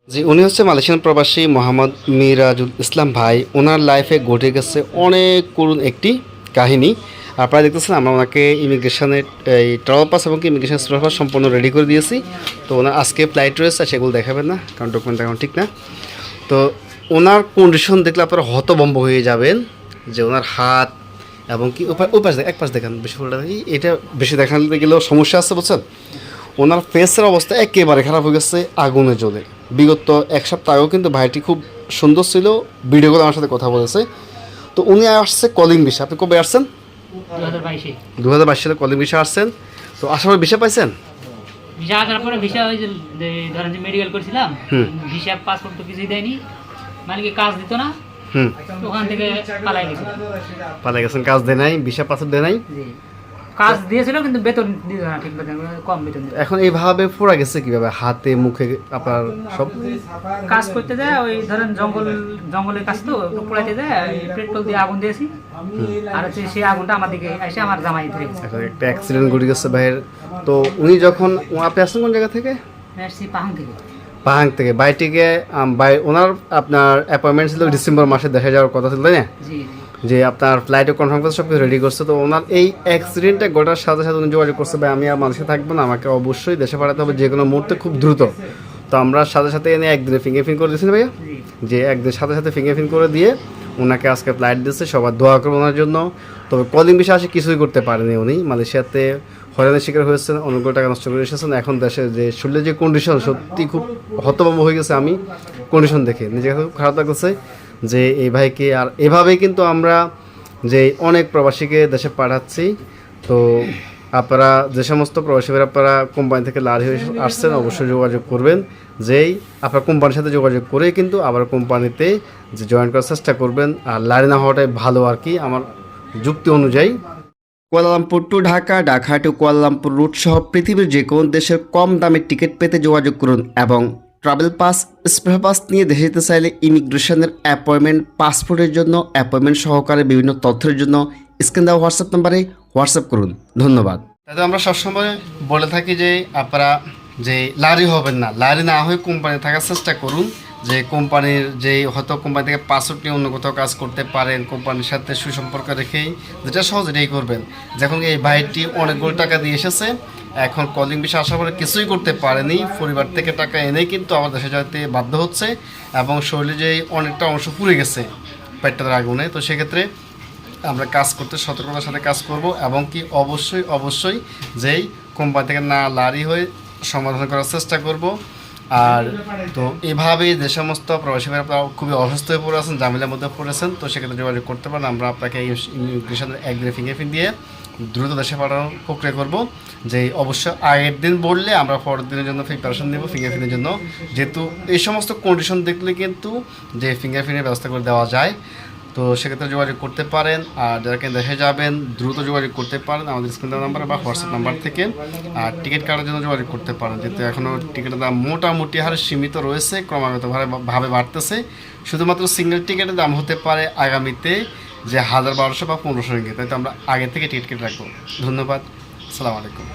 জি, উনি হচ্ছে মালয়েশিয়ান প্রবাসী মোহাম্মদ মিরাজুল ইসলাম ভাই। ওনার লাইফে ঘটে গেছে অনেক করুণ একটি কাহিনী। আপনারা দেখতেছেন আমরা ওনাকে ইমিগ্রেশনের এই ট্রাভেল পাস এবং ইমিগ্রেশন পাস সম্পূর্ণ রেডি করে দিয়েছি। তো ওনার আজকে ফ্লাইট রয়েছে, সেগুলো দেখাবেন না কারণ ডকুমেন্ট এখন ঠিক না। তো ওনার কন্ডিশন দেখলে আপনারা হতভম্ব হয়ে যাবেন যে ওনার হাত এবং কি ওই পাশ এক পাশ দেখান, বেশি ফুলটা দেখি, এটা বেশি দেখাতে গেলেও সমস্যা আছে বুঝছেন। ওনার ফেসের অবস্থা একেবারে খারাপ হয়ে গেছে আগুনে জ্বলে। বিগত এক সপ্তাহ আগেও কিন্তু ভাইটি খুব সুন্দর ছিল, ভিডিও করে আমার সাথে কথা বলেছে। তো উনি আসছে কলিং ভিসা। আপনি কবে আসছেন? 2022 সালে কলিং ভিসা আসছেন। তো আসার পর ভিসা পাইছেন? ভিসা আসার পরে ভিসা ওই যে ধরেন যে মেডিকেল করছিলাম, ভিসা পাসপোর্ট তো কিছুই দেয়নি, মালিকে কাজ দিত না। ওখান থেকে পালাই গেছেন, কাজ দেয় নাই, ভিসা পাসপোর্ট দেয় নাই। কাজ দিয়েছিল কিন্তু বেতন দিত না, ঠিক বেতন, কম বেতন দিত। এখন এইভাবে পড়া গেছে কিভাবে? হাতে মুখে আপনার সব কাজ করতে যায়, ওই ধরেন জঙ্গলের কাজ তো একটু পোড়াইতে যায়, পেট্রোল দিয়ে আগুন দিয়েছি। আর হচ্ছে সেই আগুনটা আমার দিকে এসে আমার জামাই ধরে গেছে। এখন একটা অ্যাক্সিডেন্ট ঘটে গেছে ভাইয়ের। তো উনি যখন আপনি আসছেন কোন জায়গা থেকে? আসছি পাহাং থেকে। পাহাং থেকে বাইটিকে ওনার আপনার অ্যাপয়েন্টমেন্ট ছিল ডিসেম্বর মাসে দেশে যাওয়ার কথা ছিল, তাই না? জি। যে আপনার ফ্লাইটও কনফার্ম করছে, সব কিছু রেডি করছে। তো ওনার এই অ্যাক্সিডেন্টটা ঘটার সাথে সাথে উনি যোগাযোগ করছে, ভাই আমি আর মানুষে থাকবো না, আমাকে অবশ্যই দেশে পাঠাতে হবে যে কোনো মুহূর্তে, খুব দ্রুত। তো আমরা সাথে সাথে এনে একদিনে ফিঙ্গারপ্রিন্ট করে দিয়েছি ভাইয়া, যে একদিন সাথে সাথে ফিঙ্গারপ্রিন্ট করে দিয়ে ওনাকে আজকে ফ্লাইট দিচ্ছে। সবার দোয়া করবো ওনার জন্য। তবে কলিং ভিসা আসে কিছুই করতে পারেনি উনি, মালয়েশিয়াতে হয়রানির শিকার হয়েছেন, অনেকগুলো টাকা নষ্ট করে এসেছেন। এখন দেশের যে শরীরের যে কন্ডিশন, সত্যি খুব হতভম্ব হয়ে গেছে আমি কন্ডিশন দেখে, নিজেকে খুব খারাপ লাগতেছে যে এই ভাইকে। আর এভাবেই কিন্তু আমরা যে অনেক প্রবাসীকে দেশে পাঠাচ্ছি। তো আপনারা যে সমস্ত প্রবাসী ভাইরা আপনারা কোম্পানি থেকে লারি হয়ে আসছেন, অবশ্যই যোগাযোগ করবেন। যেই আপনার কোম্পানির সাথে যোগাযোগ করে কিন্তু আবার কোম্পানিতে যে জয়েন করার চেষ্টা করবেন। আর লারি না হওয়াটাই ভালো আর কি আমার যুক্তি অনুযায়ী। Kuala Lumpur to Dhaka, Dhaka to Kuala Lumpur route সহ পৃথিবীর যে কোনো দেশের কম দামের টিকিট পেতে যোগাযোগ করুন এবং ট্রাভেল পাস, স্পেশাল পাস নিয়ে দেশে যেতে চাইলে ইমিগ্রেশনের অ্যাপয়েন্টমেন্ট, পাসপোর্টের জন্য অ্যাপয়েন্টমেন্ট সহকারে বিভিন্ন তথ্যের জন্য স্ক্রিন দেওয়া হোয়াটসঅ্যাপ নাম্বারে হোয়াটসঅ্যাপ করুন। ধন্যবাদ। তাতে আমরা সবসময় বলে থাকি যে আপনারা যে লারি হবেন না, লারি না হয়ে কোম্পানি থাকার চেষ্টা করুন। যে কোম্পানির যে হয়তো কোম্পানি থেকে পাসপোর্ট নিয়ে অন্য কোথাও কাজ করতে পারেন, কোম্পানির সাথে সুসম্পর্ক রেখেই যেটা সহজ এটাই করবেন। যখন এই ভাইটি অনেকগুলো টাকা দিয়ে এসেছে, এখন কলিং ভিসা আসার পরে কিছুই করতে পারেনি, পরিবার থেকে টাকা এনেই কিন্তু আমার দেশে যেতে বাধ্য হচ্ছে এবং শরীরে যে অনেকটা অংশ পুড়ে গেছে পেটটার আগুনে। তো সেক্ষেত্রে আমরা কাজ করতে সতর্কতার সাথে কাজ করব এবং কি অবশ্যই যেই কোম্পানি থেকে না লারি হয়ে সমাধান করার চেষ্টা করব। আর তো এভাবেই যে সমস্ত প্রবাসী ভাইরা আপনারা খুবই অসুস্থ হয়ে পড়ে আছেন, ঝামেলার মধ্যে পড়েছেন, তো সেক্ষেত্রে যোগাযোগ করতে পারেন। আমরা আপনাকে ইমিগ্রেশনের একদিনে ফিঙ্গারপ্রিন্ট দিয়ে দ্রুত দেশে পাঠানোর প্রক্রিয়া করব। যে অবশ্য আগের দিন বললে আমরা পরের দিনের জন্য প্রিপারেশন নেব ফিঙ্গারপ্রিন্টের জন্য, যেহেতু এই সমস্ত কন্ডিশন দেখলে কিন্তু যে ফিঙ্গারপ্রিন্টের ব্যবস্থা করে দেওয়া যায়। তো সেক্ষেত্রে যোগাযোগ করতে পারেন। আর যারা দেখে যাবেন দ্রুত যোগাযোগ করতে পারেন আমাদের স্ক্রিন নাম্বার বা হোয়াটসঅ্যাপ নাম্বার থেকে। আর টিকিট কাটার জন্য যোগাযোগ করতে পারেন, যেহেতু এখনও টিকিটের দাম মোটামুটি হারে সীমিত রয়েছে, ক্রমাগতভাবে বাড়তেছে। শুধুমাত্র সিঙ্গেল টিকিটের দাম হতে পারে আগামীতে যে 1000, 1200 বা 1500 রিঙ্গিত। তাই তো আমরা আগে থেকে টিকিট কেটে রাখবো। ধন্যবাদ, আসসালামু আলাইকুম।